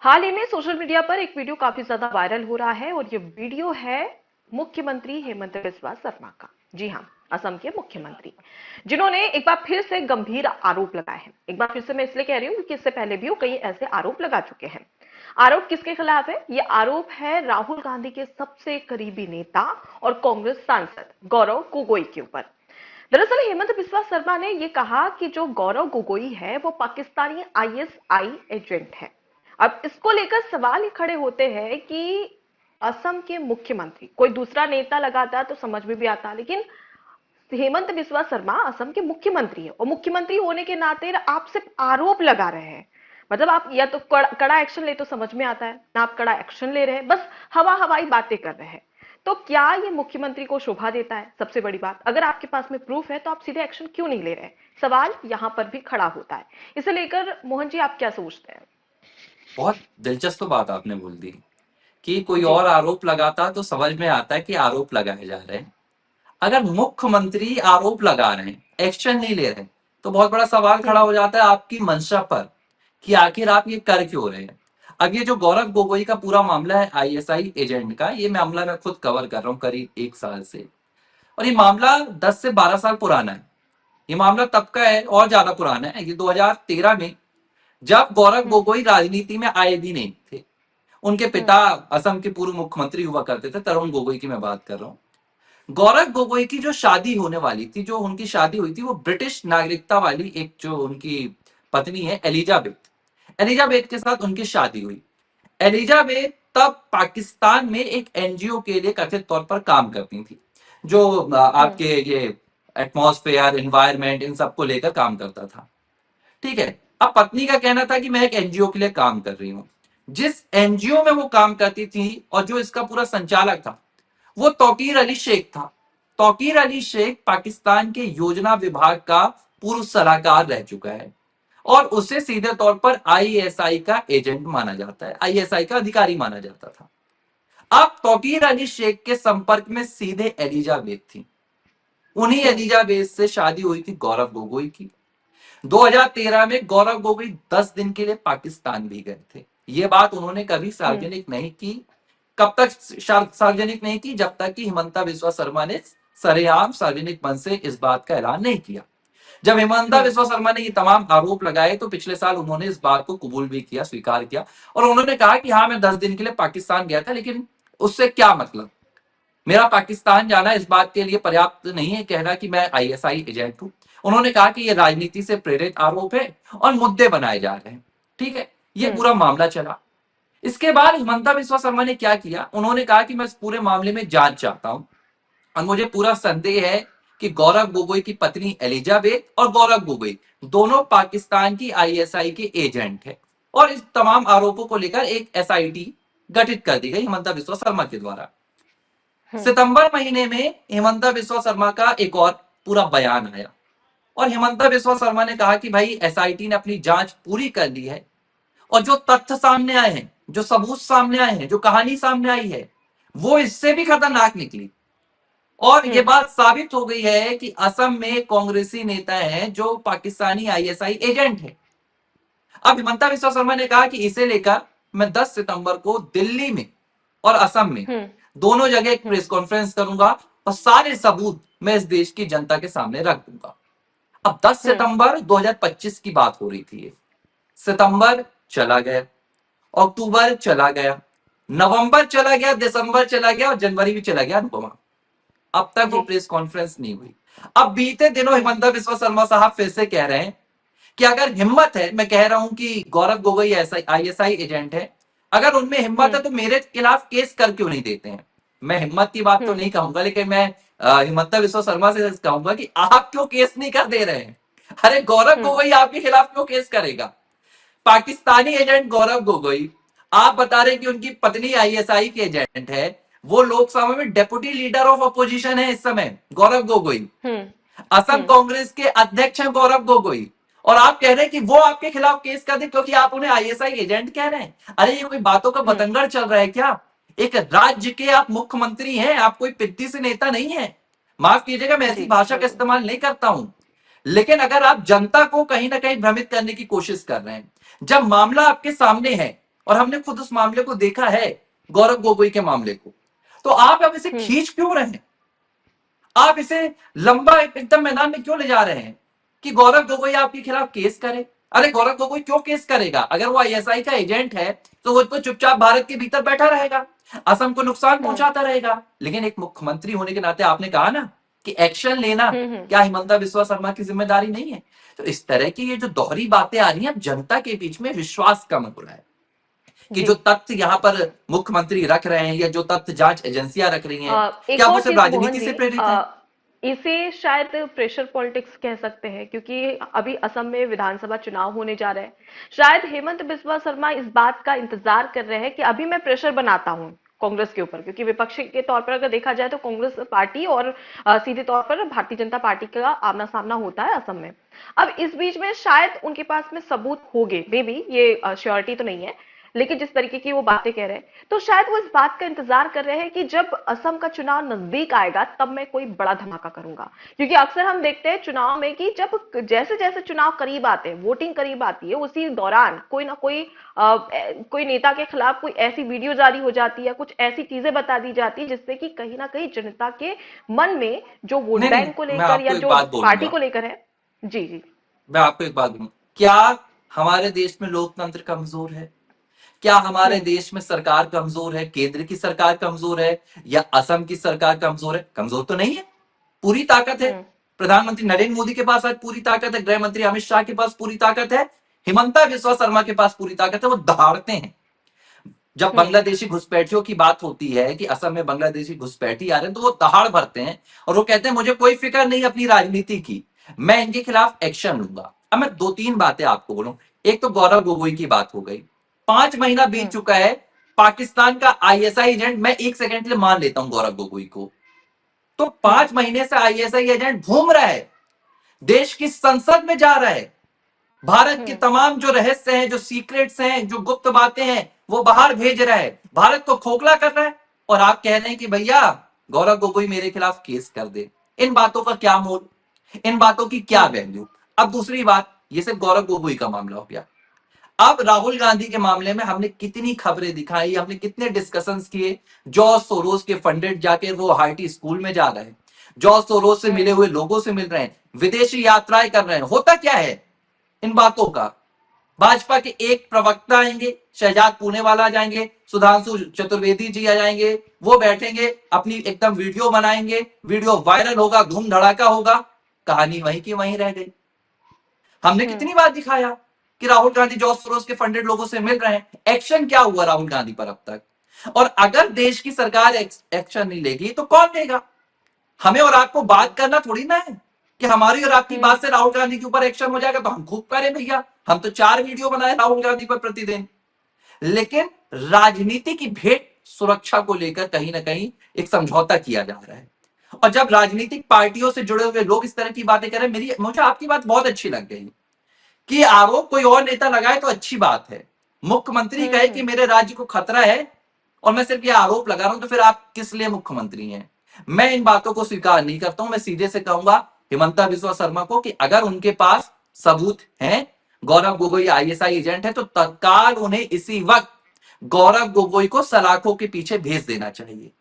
हाल ही में social media पर एक वीडियो काफी ज्यादा वायरल हो रहा है और ये वीडियो है मुख्यमंत्री हेमंत बिस्वा शर्मा का। जी हाँ, असम के मुख्यमंत्री, जिन्होंने एक बार फिर से गंभीर आरोप लगाए हैं। एक बार फिर से मैं इसलिए कह रही हूँ क्योंकि इससे पहले भी वो कई ऐसे आरोप लगा चुके हैं। आरोप किसके खिलाफ है? ये आरोप है राहुल गांधी के सबसे करीबी नेता और कांग्रेस सांसद गौरव गोगोई के ऊपर। दरअसल हेमंत बिस्वा शर्मा ने यह कहा कि जो गौरव गोगोई है वो पाकिस्तानी आईएसआई एजेंट है। अब इसको लेकर सवाल ही खड़े होते हैं कि असम के मुख्यमंत्री, कोई दूसरा नेता लगाता तो समझ में भी आता, लेकिन हेमंत बिस्वा शर्मा असम के मुख्यमंत्री है और मुख्यमंत्री होने के नाते आप सिर्फ आरोप लगा रहे हैं। मतलब आप या तो कड़ा एक्शन ले तो समझ में आता है ना, आप कड़ा एक्शन ले रहे हैं, बस हवा हवाई बातें कर रहे हैं। तो क्या ये मुख्यमंत्री को शोभा देता है? सबसे बड़ी बात, अगर आपके पास में प्रूफ है तो आप सीधे एक्शन क्यों नहीं ले रहे? सवाल यहां पर भी खड़ा होता है। इसे लेकर मोहन जी आप क्या सोचते हैं? बहुत दिलचस्प बात आपने बोल दी कि कोई जी। और आरोप लगाता तो समझ में आता है कि आरोप लगाए जा रहे हैं। अगर मुख्यमंत्री आरोप लगा रहे हैं, एक्शन नहीं ले रहे हैं, तो बहुत बड़ा सवाल खड़ा हम्म। हो जाता है आपकी मंशा पर कि आखिर आप ये कर क्यों रहे हैं। अब ये जो गौरव गोगोई का पूरा मामला है आईएसआई एजेंट का, ये मामला मैं खुद कवर कर रहा हूँ करीब 1 साल से। और ये मामला 10 से 12 साल पुराना है। ये मामला तब का है और ज्यादा पुराना है। ये 2013 में, जब गौरव हम्म। गोगोई राजनीति में आए भी नहीं थे। उनके पिता हम्म। असम के पूर्व मुख्यमंत्री हुआ करते थे, तरुण गोगोई की मैं बात कर रहा हूँ। गौरव गोगोई की जो शादी होने वाली थी, जो उनकी शादी हुई थी, वो ब्रिटिश नागरिकता वाली एक जो उनकी पत्नी है एलिजाबेथ, एलिजाबेथ के साथ उनकी शादी हुई। एलिजाबेथ तब पाकिस्तान में एक एनजीओ के लिए कथित तौर पर काम करती थी, जो हम्म। आपके ये एटमॉस्फेयर एनवायरमेंट इन सबको लेकर काम करता था। ठीक है। अब पत्नी का कहना था कि मैं एक एनजीओ के लिए काम कर रही हूँ। जिस एनजीओ में वो काम करती थी और जो इसका पूरा संचालक था, वो तौकीर अली शेख था। तौकीर अली शेख पाकिस्तान के योजना विभाग का पूर्व सलाहकार रह चुका है और उसे सीधे तौर पर आईएसआई का एजेंट माना जाता है, आईएसआई का अधिकारी माना जाता था। अब तौकीर अली शेख के संपर्क में सीधे एलिजाबेथ थी। उन्हीं हम्म। एलिजाबेथ से शादी हुई थी गौरव गोगोई की। 2013 में गौरव गोगोई 10 दिन के लिए पाकिस्तान भी गए थे। ये बात उन्होंने कभी हम्म। सार्वजनिक नहीं की। कब तक सार्वजनिक नहीं की? जब तक कि हिमंता बिस्वा शर्मा ने सरेआम सार्वजनिक मंच से इस बात का ऐलान नहीं किया। जब हिमंता हम्म। बिस्वा शर्मा ने ये तमाम आरोप लगाए तो पिछले साल उन्होंने इस बात को कबूल भी किया, स्वीकार किया और उन्होंने कहा कि हाँ, मैं 10 दिन के लिए पाकिस्तान गया था, लेकिन उससे क्या मतलब? मेरा पाकिस्तान जाना इस बात के लिए पर्याप्त नहीं है कहना कि मैं आईएसआई एजेंट हूं। उन्होंने कहा कि ये राजनीति से प्रेरित आरोप है और मुद्दे बनाए जा रहे हैं। ठीक है, ये हम्म। पूरा मामला चला। इसके बाद हिमंता बिस्वा शर्मा ने क्या किया? उन्होंने कहा कि मैं इस पूरे मामले में जांच चाहता हूं और मुझे पूरा संदेह है कि गौरव गोगोई की पत्नी एलिजाबेथ और गौरव गोगोई दोनों पाकिस्तान की आईएसआई के एजेंट है। और इस तमाम आरोपों को लेकर एक एसआईटी गठित कर दी गई हिमंता बिस्वा शर्मा के द्वारा। हम्म। सितंबर महीने में हिमंता बिस्वा शर्मा का एक और पूरा बयान आया और हिमंता बिस्वा शर्मा ने कहा कि भाई एसआईटी ने अपनी जांच पूरी कर ली है और जो तथ्य सामने आए हैं, जो सबूत सामने आए हैं, जो कहानी सामने आई है, वो इससे भी खतरनाक निकली। और ये हम्म। बात साबित हो गई है कि असम में कांग्रेसी नेता हैं जो पाकिस्तानी आईएसआई एजेंट है। अब हिमंता बिस्वा शर्मा ने कहा कि इसे लेकर मैं 10 सितंबर को दिल्ली में और असम में हम्म। दोनों जगह एक हम्म। प्रेस कॉन्फ्रेंस करूंगा और सारे सबूत मैं इस देश की जनता के सामने रख दूंगा। अब 10 हम्म। सितंबर 2025 की बात हो रही थी। ये सितंबर चला गया, अक्टूबर चला गया, नवंबर चला गया, दिसंबर चला गया और जनवरी भी चला गया। अनुपमा, अब तक वो जी। प्रेस कॉन्फ्रेंस नहीं हुई। अब बीते दिनों हम्म। हिमंता बिस्वा शर्मा साहब फिर से कह रहे हैं कि अगर हिम्मत है, मैं कह रहा हूं कि गौरव गोगोई ऐसा आईएसआई एजेंट है, अगर उनमें हिम्मत हम्म। है तो मेरे खिलाफ केस कर क्यों नहीं देते हैं? मैं हिम्मत की बात तो हम्म। नहीं कहूंगा, लेकिन मैं हिमंता बिस्वा शर्मा से कहूंगा कि आप क्यों केस नहीं कर दे रहे हैं? अरे गौरव हम्म। गोगोई आपके खिलाफ क्यों केस करेगा? पाकिस्तानी एजेंट गौरव गोगोई, आप बता रहे हैं कि उनकी पत्नी आईएसआई के एजेंट है। वो लोकसभा में डेप्यूटी लीडर ऑफ अपोजिशन है इस समय, गौरव गोगोई। हम्म। असम हम्म। कांग्रेस के अध्यक्ष हैं गौरव गोगोई। और आप कह रहे हैं कि वो आपके खिलाफ केस कर दे क्योंकि आप उन्हें आईएसआई एजेंट कह रहे हैं? अरे ये कोई बातों का हम्म। बतंगड़ चल रहा है क्या? एक राज्य के आप मुख्यमंत्री हैं, आप कोई पिद्दी से नेता नहीं है। माफ कीजिएगा, मैं ऐसी जी भाषा का बिल्कुल। इस्तेमाल नहीं करता हूं। लेकिन अगर आप जनता को कहीं ना कहीं भ्रमित करने की कोशिश कर रहे हैं, जब मामला आपके सामने है और हमने खुद उस मामले को देखा है, गौरव गोगोई के मामले को। तो आप अब इसे खींच क्यों रहे हैं? आप इसे लंबा एकदम मैदान में क्यों ले जा रहे हैं कि गौरव गोगोई आपके खिलाफ केस करे? अरे गौरव गोगोई क्यों केस करेगा? अगर वो आईएसआई का एजेंट है तो वो तो चुपचाप भारत के भीतर बैठा रहेगा, असम को नुकसान पहुंचाता रहेगा। लेकिन एक मुख्यमंत्री होने के नाते आपने कहा ना कि एक्शन लेना क्या हिमंता बिस्वा शर्मा की जिम्मेदारी नहीं है? तो इस तरह की ये जो दोहरी बातें आ रही हैं, अब जनता के बीच में विश्वास कम हो रहा है कि जो तथ्य यहाँ पर मुख्यमंत्री रख रहे हैं या जो तथ्य जांच एजेंसियां रख रही हैं, एक क्या और वो सिर्फ चीज मोहन राजनीति जी, से प्रेरित है? इसे शायद प्रेशर पॉलिटिक्स कह सकते हैं, क्योंकि अभी असम में विधानसभा चुनाव होने जा रहे हैं। शायद हेमंत बिस्वा शर्मा इस बात का इंतजार कर रहे हैं कि अभी मैं प्रेशर बनाता हूं कांग्रेस के ऊपर, क्योंकि विपक्षी के तौर पर अगर देखा जाए तो कांग्रेस पार्टी और सीधे तौर पर भारतीय जनता पार्टी का आमना सामना होता है असम में। अब इस बीच में शायद उनके पास में सबूत होंगे, मे बी, ये श्योरिटी तो नहीं है, लेकिन जिस तरीके की वो बातें कह रहे हैं, तो शायद वो इस बात का इंतजार कर रहे हैं कि जब असम का चुनाव नजदीक आएगा तब मैं कोई बड़ा धमाका करूंगा। क्योंकि अक्सर हम देखते हैं चुनाव में कि जब जैसे जैसे चुनाव करीब आते हैं, वोटिंग करीब आती है, उसी दौरान कोई ना कोई कोई नेता के खिलाफ कोई ऐसी वीडियो जारी हो जाती है, कुछ ऐसी चीजें बता दी जाती है जिससे कि कहीं ना कहीं जनता के मन में जो वोट नहीं नहीं, बैंक को मैं लेकर या आपको एक जो बात पार्टी बोलूंगा, को लेकर है। जी जी। मैं आपको एक बात बोलूंगा, क्या हमारे देश में लोकतंत्र कमजोर है? क्या हमारे हम्म देश में सरकार कमजोर है? केंद्र की सरकार कमजोर है या असम की सरकार कमजोर है? कमजोर तो नहीं है, पूरी ताकत है। हम्म प्रधानमंत्री नरेंद्र मोदी के पास आज पूरी ताकत है, गृह मंत्री अमित शाह के पास पूरी ताकत है, हिमंता बिस्वा शर्मा के पास पूरी ताकत है, वो दहाड़ते हैं। जब हम्म बांग्लादेशी घुसपैठियों की बात होती है कि असम में बांग्लादेशी घुसपैठी आ रहे हैं, तो वो दहाड़ भरते हैं और वो कहते हैं मुझे कोई फिक्र नहीं अपनी राजनीति की, मैं इनके खिलाफ एक्शन लूंगा। अब मैं दो तीन बातें आपको बोलूं। एक तो गौरव गोगोई की बात हो गई, 5 महीना बीत हम्म चुका है, पाकिस्तान का आईएसआई एजेंट, मैं एक सेकंड के लिए मान लेता हूं गौरव गोगोई को, तो हम्म 5 महीने से आईएसआई एजेंट घूम रहा है, देश की संसद में जा रहा है, भारत के हम्म तमाम जो रहस्य हैं, जो सीक्रेट्स हैं, जो गुप्त बातें हैं, वो बाहर भेज रहा है, भारत को खोखला कर रहा है। और आप कह रहे हैं कि भैया गौरव गोगोई मेरे खिलाफ केस कर दे। इन बातों का क्या मोल, इन बातों की क्या हम्म वैल्यू? अब दूसरी बात, ये सिर्फ गौरव गोगोई का मामला हो गया। अब राहुल गांधी के मामले में हमने कितनी खबरें दिखाई, हमने कितने डिस्कशंस किए। जॉर्ज सोरोस के फंडेड जाके वो हार्टी स्कूल में जा रहे हैं, जॉर्ज सोरोस से मिले हम्म हुए लोगों से मिल रहे हैं, विदेशी यात्राएं कर रहे हैं। होता क्या है इन बातों का? भाजपा के एक प्रवक्ता आएंगे, शहजाद पूनेवाला आ जाएंगे, सुधांशु चतुर्वेदी जी आ जाएंगे, वो बैठेंगे, अपनी एकदम वीडियो बनाएंगे, वीडियो वायरल होगा, धूम धड़ाका होगा, कहानी वहीं की वहीं रह गई। हमने हम्म कितनी बार दिखाया कि राहुल गांधी जॉर्ज सोरोस के फंडेड लोगों से मिल रहे हैं, एक्शन क्या हुआ राहुल गांधी पर अब तक? और अगर देश की सरकार एक्शन नहीं लेगी तो कौन लेगा? हमें और आपको बात करना थोड़ी ना है कि हमारी और आपकी हम्म बात से राहुल गांधी के ऊपर एक्शन हो जाएगा तो हम खूब करें भैया, हम तो 4 वीडियो बनाए राहुल गांधी पर प्रतिदिन। लेकिन राजनीति की भेंट सुरक्षा को लेकर कहीं ना कहीं एक समझौता किया जा रहा है। और जब राजनीतिक पार्टियों से जुड़े हुए लोग इस तरह की बातें करें, मुझे आपकी बात बहुत अच्छी लग गई कि आरोप कोई और नेता लगाए तो अच्छी बात है, मुख्यमंत्री कहे कि हम्म मेरे राज्य को खतरा है और मैं सिर्फ ये आरोप लगा रहा हूं, तो फिर आप किस लिए मुख्यमंत्री हैं? मैं इन बातों को स्वीकार नहीं करता हूं। मैं सीधे से कहूंगा हिमंता बिस्वा शर्मा को कि अगर उनके पास सबूत हैं, गौरव गोगोई आईएसआई एजेंट है, तो तत्काल उन्हें इसी वक्त गौरव गोगोई को सलाखों के पीछे भेज देना चाहिए।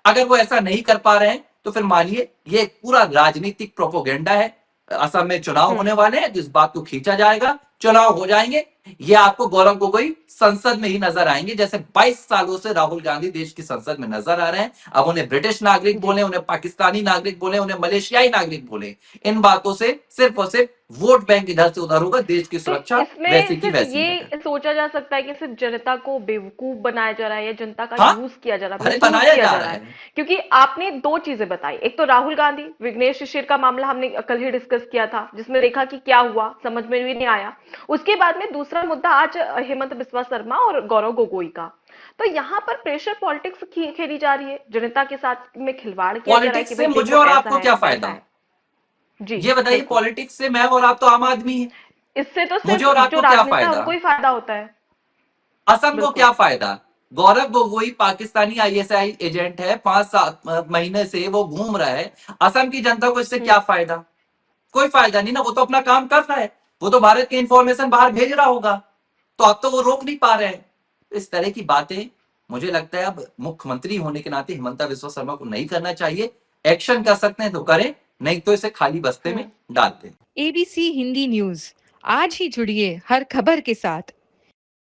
अगर वो ऐसा नहीं कर पा रहे हैं तो फिर मानिए ये एक पूरा राजनीतिक प्रोपोगेंडा है। असम में चुनाव होने हम्म वाले हैं, तो इस बात को खींचा जाएगा, चुनाव हो जाएंगे, ये आपको गौरव गोगोई संसद में ही नजर आएंगे, जैसे 22 सालों से राहुल गांधी देश की संसद में नजर आ रहे हैं। अब उन्हें ब्रिटिश नागरिक जी। बोले, उन्हें पाकिस्तानी नागरिक बोले, उन्हें मलेशियाई नागरिक बोले, इन बातों से सिर्फ और सिर्फ वोट बैंक इधर से उधर होगा, देश की तो सुरक्षा इसमें वैसी की सिर्फ वैसी रहेगी। ये सोचा जा सकता है कि सिर्फ जनता को बेवकूफ बनाया जा रहा है या जनता का हाँ, यूज किया जा रहा है, अरे मिसयूज बनाया किया जा जा रहा रहा है। है। क्योंकि आपने दो चीजें बताई, एक तो राहुल गांधी विघ्नेश शिशिर का मामला हमने कल ही डिस्कस किया था, जिसमें देखा कि क्या हुआ समझ में भी नहीं आया। उसके बाद में दूसरा मुद्दा आज हेमंत बिस्वा शर्मा और गौरव गोगोई का। तो यहाँ पर प्रेशर पॉलिटिक्स खेली जा रही है, जनता के साथ में खिलवाड़ किया जा रहा है कि पॉलिटिक्स से भाई मुझे देखो और ऐसा आपको है क्या वैसा फायदा? है। जी ये बताइए, बिल्कुल। पॉलिटिक्स से मैं और आप तो आम आदमी हैं, इससे तो मुझे सिर्फ और जो आपको क्या राजनेता है फायदा? उनको ही फायदा होता है। असम को बिल्कुल। क्या फायदा? गौरव गोगोई पाकिस्तानी आईएसआई एजेंट है, 5-7 महीने से वो घूम रहा है, असम की जनता को इससे क्या हम्म फायदा? कोई फायदा नहीं ना, वो तो अपना काम कर रहा है, वो तो भारत की इंफॉर्मेशन बाहर भेज रहा होगा, तो अब तो वो रोक नहीं पा रहे हैं। इस तरह की बातें मुझे लगता है अब मुख्यमंत्री होने के नाते हिमंता बिस्वा शर्मा को नहीं करना चाहिए। एक्शन कर सकते हैं तो करें, नहीं तो इसे खाली बस्ते में डाल दें। एबीसी हिंदी न्यूज, आज ही जुड़िए हर खबर के साथ।